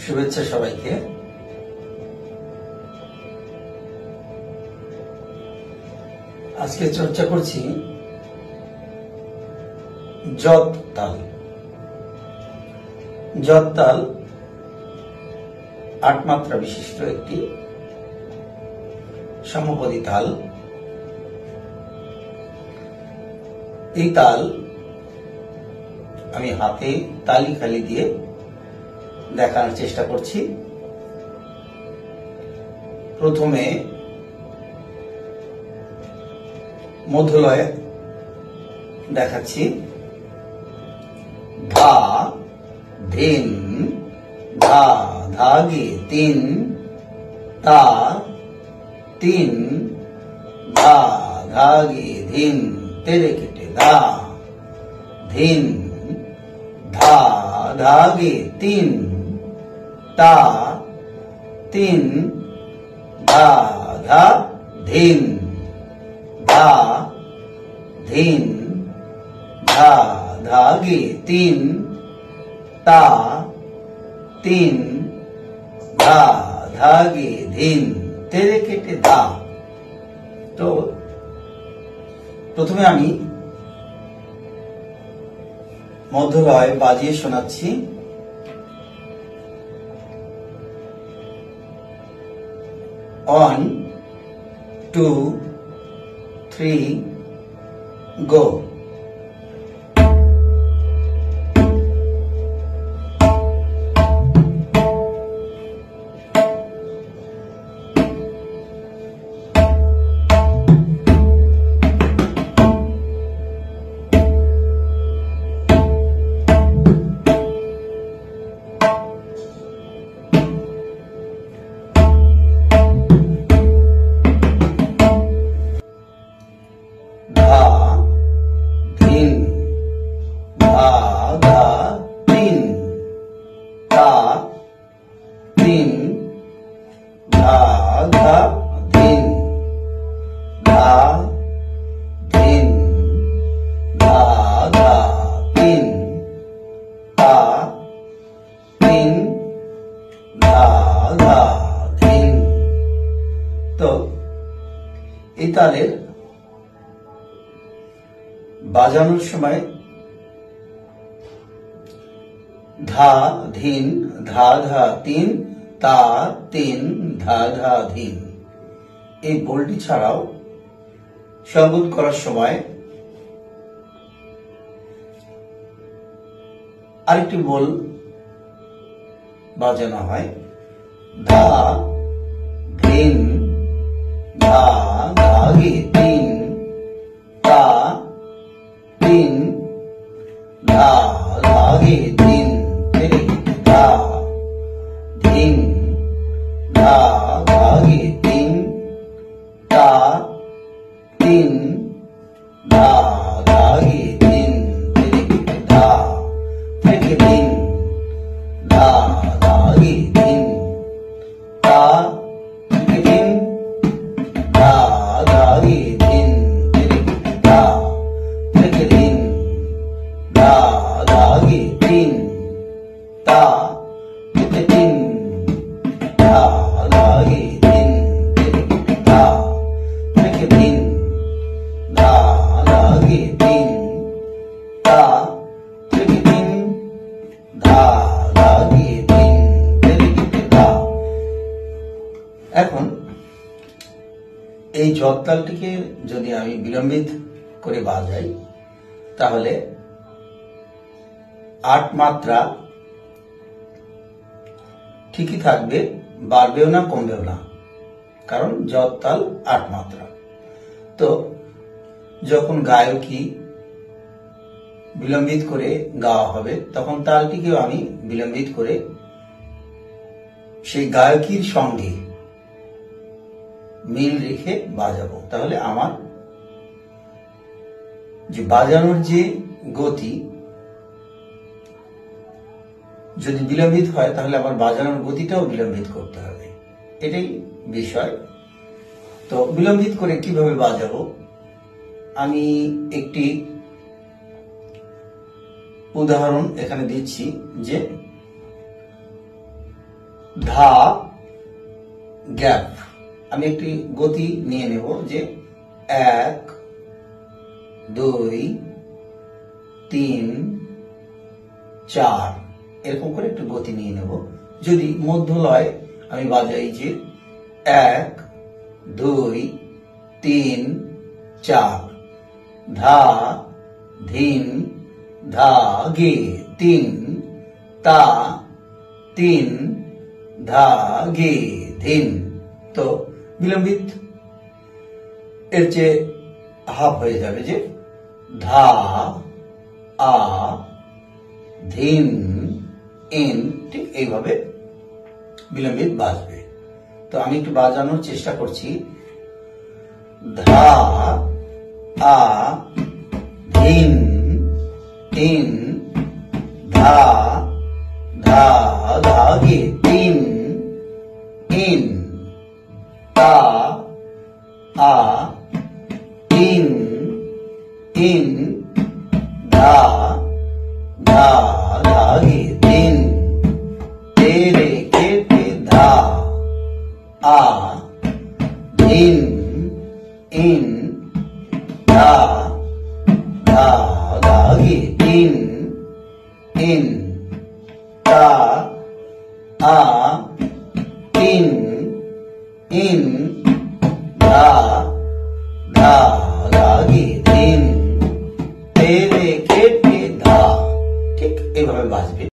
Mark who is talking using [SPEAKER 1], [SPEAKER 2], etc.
[SPEAKER 1] শুভেচ্ছা সবাইকে। আজকে চর্চা করছি যৎ তাল। যৎ তাল ৮ মাত্রা বিশিষ্ট একটি সমপদী তাল। এই তাল আমি হাতে তালি খালি দিয়ে দেখানোর চেষ্টা করছি। প্রথমে মধ্যলয়ে দেখাচ্ছি ধা ধিন ধা ধাগে তিন তা তিন ধা ধাগে ধিন তেরে কেটে ধা ধিন ধা ধাগে তিন তা তিন ধা ধা ধিন ধা ধিন ধা ধাগে তিন তা তিন ধা ধাগে ধিন তেরে কেটে ধা। তো প্রথমে আমি মধ্যলয় বাজিয়ে শোনাচ্ছি। 1 2 3 go। তো এই তালের বাজানোর সময় ধা ধিন ধা ধা তিন তা তিন ধা ধা ধিন, এই বোলটি ছাড়াও সঙ্গত করার সময় আরেকটি বোল বাজানো হয় ধা ধিন ধা ধাগে তিন তা তিন ধা ধাগে তিন ধা ধিন ধা ধাগে তিন তা তিন ধা ধাগে তিন ধা থেকে তিন ধা ধাগে তিন তা থেকে তিন ধা ধাগে তিন ধা থেকে তিন ধা ধাগে তিন তা থেকে তিন ধা ধাগে তিন ধা থেকে তিন ধা ধাগে তিন তা থেকে তিন ধা ধাগে তিন ধা। এখন এই যৎ তালটিকে যদি আমি বিলম্বিত করে বাজাই তাহলে ৮ মাত্রা ঠিকই থাকবে, বাড়বেও না কমবেও না, কারণ যৎ তাল ৮ মাত্রা। তো যখন গায়কী বিলম্বিত করে গাওয়া হবে তখন তালটিকেও আমি বিলম্বিত করে সেই গায়কীর সঙ্গে মিল রেখে বাজাবো। তাহলে আমার যে বাজানোর যে গতি যদি বিলম্বিত হয় তাহলে আমার বাজানোর গতিটাও বিলম্বিত করতে হবে, এটাই বিষয়। তো বিলম্বিত করে কিভাবে বাজাবো আমি একটি উদাহরণ এখানে দিচ্ছি যে ধা গ্যাপ। আমি একটি গতি নিয়ে নেব যে 1 2 3 4 এরকম করে একটু গতি নিয়ে নেব। যদি মধ্যলয় আমি বাজাই যে 1 2 3 4 ধা ধিন ধা গে 3 তা 3 ধা গে ধিন। তো বিলম্বিত এর চেয়ে হাফ হয়ে যাবে যে ধা আ ধিন ইন, ঠিক এইভাবে বিলম্বিত বাজবে। তো আমি একটু বাজানোর চেষ্টা করছি। ধা আ ধিন ইন ধা ধা ধা গে তিন ইন তা আ তিন ইন ধা ধা ধা গে তিন তেরে কেটে ধা আ ধিন ইন ধা ধা ধা গে তিন ইন তা আ তিন ইন